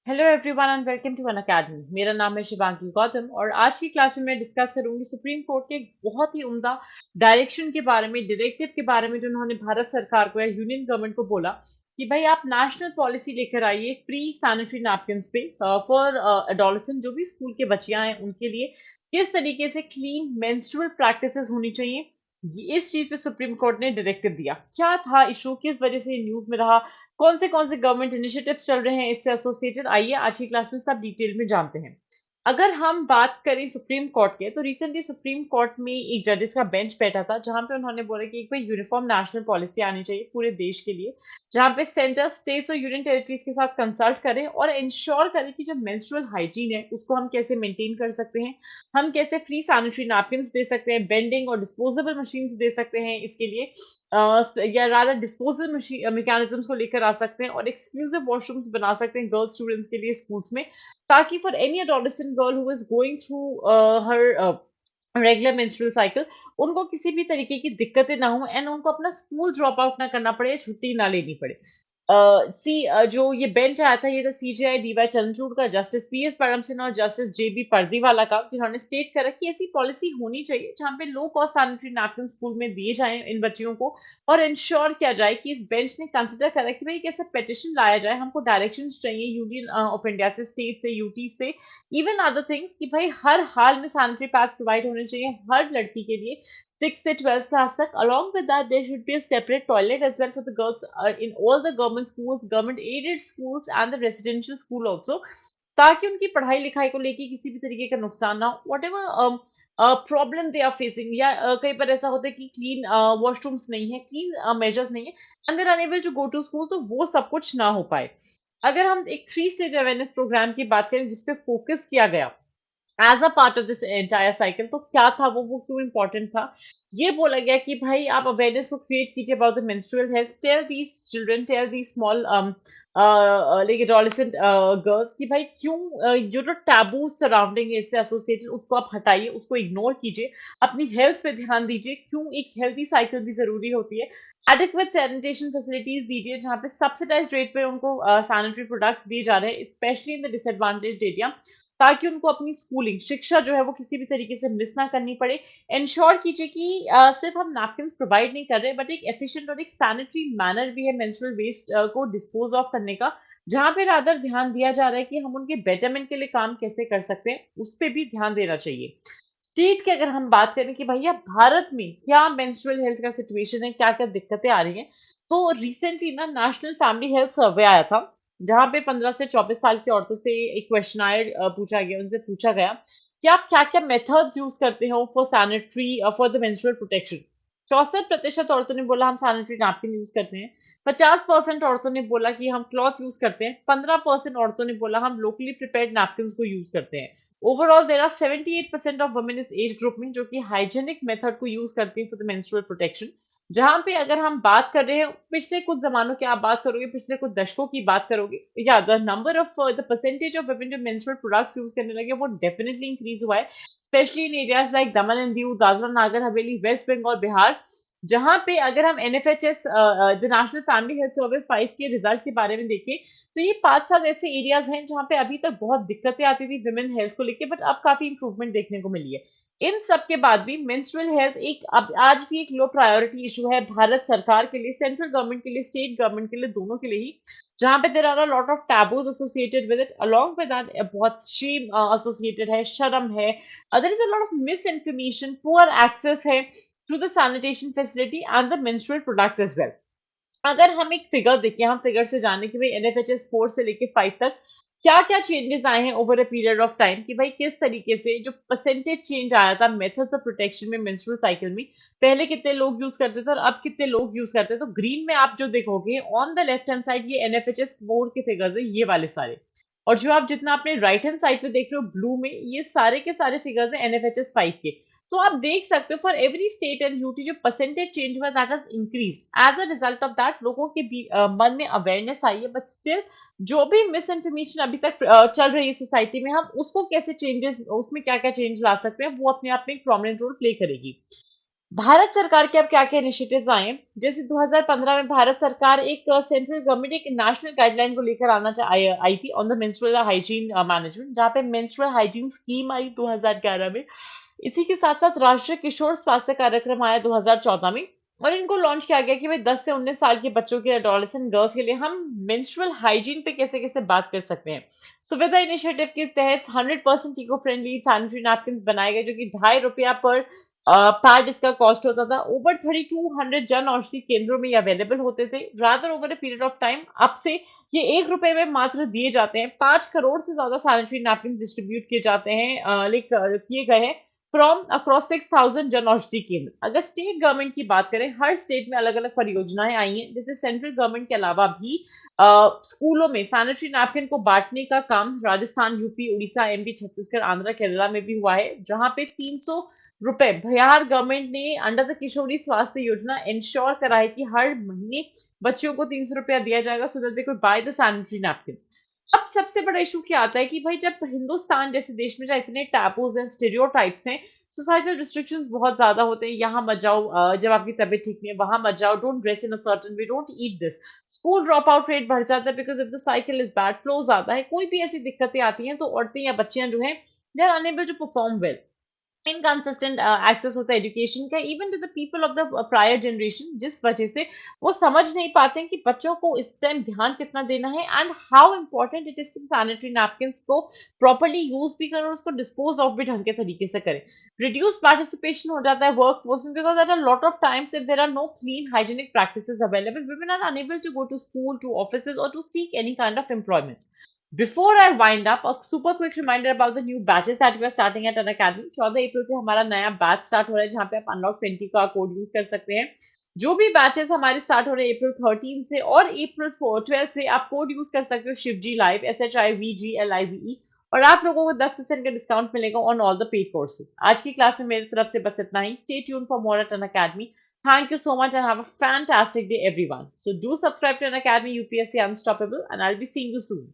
Hello everyone and welcome to Unacademy. मेरा नाम है शिवांगी गौतम और आज की क्लास में मैं डिस्कस करूंगी सुप्रीम कोर्ट के एक बहुत ही उम्दा डायरेक्शन के बारे में, डायरेक्टिव के बारे में, जो उन्होंने भारत सरकार को या यूनियन गवर्नमेंट को बोला कि भाई आप नेशनल पॉलिसी लेकर आइए फ्री सैनिटरी नैपकिन्स पे फॉर एडोलेसेंट, जो भी स्कूल के बच्चियां हैं उनके लिए किस तरीके से क्लीन मेंस्ट्रुअल प्रैक्टिसेस होनी चाहिए। इस चीज पे सुप्रीम कोर्ट ने डायरेक्टिव दिया। क्या था इशू, किस वजह से न्यूज में रहा, कौन से गवर्नमेंट इनिशिएटिव्स चल रहे हैं इससे एसोसिएटेड, आइए आज की क्लास में सब डिटेल में जानते हैं। अगर हम बात करें सुप्रीम कोर्ट के, तो रिसेंटली सुप्रीम कोर्ट में एक जजेस का बेंच बैठा था जहां पे उन्होंने बोला कि एक कोई यूनिफॉर्म नेशनल पॉलिसी आनी चाहिए पूरे देश के लिए, जहां पे सेंटर स्टेट्स और यूनियन टेरिटरीज के साथ कंसल्ट करें और इंश्योर करें कि जो मेंस्ट्रुअल हाइजीन है उसको हम कैसे मेंटेन कर सकते हैं, हम कैसे फ्री सैनिटरी नैपकिन दे सकते हैं, बेंडिंग और डिस्पोजेबल मशीन दे सकते हैं इसके लिए, या रादर डिस्पोजल मैकेनिज्म्स को लेकर आ सकते हैं और एक्सक्लूसिव वॉशरूम्स बना सकते हैं गर्ल्स स्टूडेंट्स के लिए स्कूल्स में, ताकि for any adolescent girl who is going through her regular menstrual cycle, उनको किसी भी तरीके की दिक्कतें ना हो एंड उनको अपना स्कूल ड्रॉप आउट ना करना पड़े या छुट्टी ना लेनी पड़े। जो ये बेंच आया था ये था सीजेआई डीवाई चंद्रचूड़ का, जस्टिस पीएस परमसिंह और जस्टिस जेबी पर्दीवाला का, जिन्होंने स्टेट करा कि ऐसी पॉलिसी होनी चाहिए जहां पे low cost sanitary napkin school में दिए जाएं इन बच्चियों को, और इंश्योर किया जाए कि इस बेंच ने कंसिडर करा कि भाई कैसे पेटिशन लाया जाए, हमको डायरेक्शंस चाहिए यूनियन ऑफ इंडिया से, स्टेट से, यूटी से, इवन अदर थिंग्स, कि भाई हर हाल में सैनिटरी पैड्स प्रोवाइड होने चाहिए हर लड़की के लिए 6th से 12th क्लास तक। Along with that, there should be a separate toilet as well for the girls in all the government schools, government aided schools and the residential school also, ताकि उनकी पढ़ाई लिखाई को लेके किसी भी तरीके का नुकसान ना हो। Whatever problem they are facing, या कई बार ऐसा होता है कि क्लीन वॉशरूम्स नहीं है, क्लीन मेजर्स नहीं है and they're unable to go to school, तो वो सब कुछ ना हो पाए। अगर हम एक 3 स्टेज अवेयरनेस प्रोग्राम की बात करें जिसपे फोकस किया गया as a part of this entire cycle, तो क्या था वो क्यों इंपॉर्टेंट था। ये बोला गया कि भाई आप अवेयरनेस को क्रिएट कीजिए about the menstrual health, tell these children, tell these small like adolescent girls कि भाई क्यों जो जो टैबू सराउंडिंग है इससे एसोसिएटेड उसको आप हटाइए, उसको इग्नोर कीजिए, अपनी हेल्थ पे ध्यान दीजिए, क्यों एक हेल्थी साइकिल भी जरूरी होती है। एडिक्वेट सैनिटेशन फैसिलिटीज दीजिए जहाँ पे सब्सिडाइज रेट पे उनको सैनिटरी प्रोडक्ट्स दिए जा रहे हैं, specially in the disadvantage area, ताकि उनको अपनी स्कूलिंग शिक्षा जो है वो किसी भी तरीके से मिस ना करनी पड़े। इंश्योर कीजिए कि सिर्फ हम नैपकिन प्रोवाइड नहीं कर रहे बट एक एफिशिएंट और एक सैनिटरी मैनर भी है मेंस्ट्रुअल वेस्ट को डिस्पोज ऑफ करने का, जहां पे रादर ध्यान दिया जा रहा है कि हम उनके बेटरमेंट के लिए काम कैसे कर सकते हैं, उस पर भी ध्यान देना चाहिए। स्टेट की अगर हम बात करें कि भैया भारत में क्या मेंस्ट्रुअल हेल्थ का सिचुएशन है, क्या क्या दिक्कतें आ रही हैं, तो रिसेंटली ना नेशनल फैमिली हेल्थ सर्वे आया था जहां पे 15 से 24 साल की औरतों से एक क्वेश्चनायर पूछा गया, उनसे पूछा गया कि आप क्या क्या मेथड्स यूज करते हो for sanitary for the menstrual protection. 64% औरतों ने बोला हम सैनिटरी नैपकिन यूज करते हैं, 50% औरतों ने बोला कि हम क्लॉथ यूज करते हैं, 15% औरतों ने बोला हम लोकली प्रिपेयर्ड नैपकिन को यूज करते हैं। Overall there are 78% of women इस एज ग्रुप में जो कि हाइजेनिक मेथड को यूज करती है फॉर द मेंस्ट्रुअल प्रोटेक्शन। जहां पे अगर हम बात कर रहे हैं पिछले कुछ जमानों की, आप बात करोगे पिछले कुछ दशकों की बात करोगे, या the number of the percentage of women जो मेंस्ट्रुअल प्रोडक्ट्स यूज करने लगे वो डेफिनेटली इंक्रीज हुआ है, specially in areas like Daman and Diu, Dadra Nagar Haveli, waste Bengal, Bihar. जहां पे अगर हम NFHS the national family health survey 5 के रिजल्ट के बारे में देखें, तो ये 5-7 ऐसे एरियाज हैं जहां पे अभी तक बहुत दिक्कतें आती थी विमेन हेल्थ को लेके, बट अब काफी इंप्रूवमेंट देखने को मिली है। इन सब के बाद भी मेंस्ट्रुअल हेल्थ एक अब आज भी एक लो प्रायोरिटी इशू है भारत सरकार के लिए, सेंट्रल गवर्नमेंट के लिए, स्टेट गवर्नमेंट के लिए, दोनों के लिए ही, जहां पे there are a lot of taboos associated with it, along with that बहुत शेम एसोसिएटेड है, शर्म है, there is a lot of misinformation, poor access है to the sanitation facility and the menstrual products as well. अगर हम एक figure देखें, हम फिगर से जाने कि भाई एनएफएचएस 4 से लेके 5 तक क्या क्या चेंजेस आए हैं over a period of time, कि भाई किस तरीके से जो परसेंटेज चेंज आया था मेथड्स ऑफ प्रोटेक्शन में मेंस्ट्रुअल साइकिल में, पहले कितने लोग यूज करते थे और अब कितने लोग यूज करते हैं। तो ग्रीन में आप जो देखोगे on the left hand side ये एनएफएचएस 4 के फिगर्स है, ये वाले सारे, और जो आप जितना अपने राइट हैंड साइड पे देख रहे हो ब्लू में, ये सारे के सारे फिगर्स है एनएफएचएस 5 के। तो आप देख सकते हो for every state and UT जो परसेंटेज चेंज हुआ that has increased. As a result of that लोगों के मन में अवेयरनेस आई है, बट स्टिल जो भी मिस इन्फॉर्मेशन अभी तक चल रही है सोसाइटी में, हम उसको कैसे चेंजेस, उसमें क्या क्या चेंज ला सकते हैं, वो अपने आप में एक प्रोमिनेंट रोल प्ले करेगी। भारत सरकार के अब क्या-क्या इनिशिएटिव्स आए हैं? जैसे 2015 में भारत सरकार एक सेंट्रल गवर्नमेंट एक नेशनल गाइडलाइन को लेकर आना आई आई थी on the menstrual hygiene management, जहाँ पे मेंस्ट्रुअल हाइजीन स्कीम आई 2011 में। इसी के साथ-साथ राष्ट्रीय किशोर स्वास्थ्य कार्यक्रम आया 2014 में, और इनको लॉन्च किया गया कि भाई 10 से 19 साल के बच्चों के एडोलेसेंट गर्ल्स के लिए हम मेंस्ट्रुअल हाइजीन पे कैसे-कैसे बात कर सकते हैं। सुविधा इनिशिएटिव के तहत 100% इको फ्रेंडली सैनिटरी नैपकिन्स बनाए गए, जो कि ₹2.5 पर पैड इसका कॉस्ट होता था। ओवर 3200 जन औषधि केंद्रों में ये अवेलेबल होते थे। Rather over a period of time अब से ये ₹1 में मात्र दिए जाते हैं। 5 करोड़ से ज्यादा सैनिटरी नैपकिन डिस्ट्रीब्यूट किए जाते हैं, किए गए हैं फ्रॉम अक्रॉस 6000 जन औषधि केंद्र। अगर स्टेट गवर्नमेंट की बात करें, हर स्टेट में अलग अलग परियोजनाएं आई हैं, जैसे सेंट्रल गवर्नमेंट के अलावा भी स्कूलों में सैनिटरी नैपकिन को बांटने का काम राजस्थान, यूपी, उड़ीसा, एमपी, छत्तीसगढ़, आंध्र, केरला में भी हुआ है, जहां पे 300 रुपए बिहार गवर्नमेंट ने अंडर द किशोरी स्वास्थ्य योजना इंश्योर करा है कि हर महीने बच्चों को 300 रुपया दिया जाएगा, so that they could by the sanitary napkin. अब सबसे बड़ा इशू क्या आता है कि भाई जब हिंदुस्तान जैसे देश में जहाँ इतने टैबूज हैं, स्टेरियोटाइप्स हैं, सोसाइटल रिस्ट्रिक्शंस बहुत ज्यादा होते हैं, यहाँ मत जाओ, जब आपकी तबीयत ठीक नहीं है वहां मत जाओ, don't dress in a certain way, don't eat this, school drop out rate बढ़ जाता है because if the cycle is bad, flow ज्यादा है, कोई भी ऐसी दिक्कतें आती हैं तो औरतें या बच्चियां जो हैं they are unable to perform well. Inconsistent access होता है एजुकेशन का even to the people of the prior generation, जिस वजह से वो समझ नहीं पाते हैं कि बच्चों को इस टाइम ध्यान कितना देना है and how important it is कि सैनिटरी नैपकिन को प्रॉपरली यूज भी करें और उसको डिस्पोज ऑफ भी ढंग के तरीके से करें। रिड्यूस पार्टिसिपेशन हो जाता है वर्क फोर्स में because at a lot of times if there are no clean hygienic practices available, women are unable to go to school, to offices, or to seek any kind of employment. Before I wind up, a super quick reminder about the new batches that we are starting at an academy. 14 अप्रैल से हमारा नया batch start हो रहा है, जहाँ पे आप unlock 20 का कोड यूज कर सकते हैं। जो भी बैचेस हमारे स्टार्ट हो रहे हैं अप्रैल 13 से और अप्रैल 12 से, आप कोड यूज कर सकते हो शिवजी लाइव, SHIVGLIVE, और आप लोगों को 10% का डिस्काउंट मिलेगा on all the paid courses. आज की क्लास में मेरी तरफ से बस इतना ही। Stay tune for more at Unacademy. Thank you so much and have a fantastic day, everyone. So do subscribe to an Academy UPSC Unstoppable, and I'll be seeing you soon.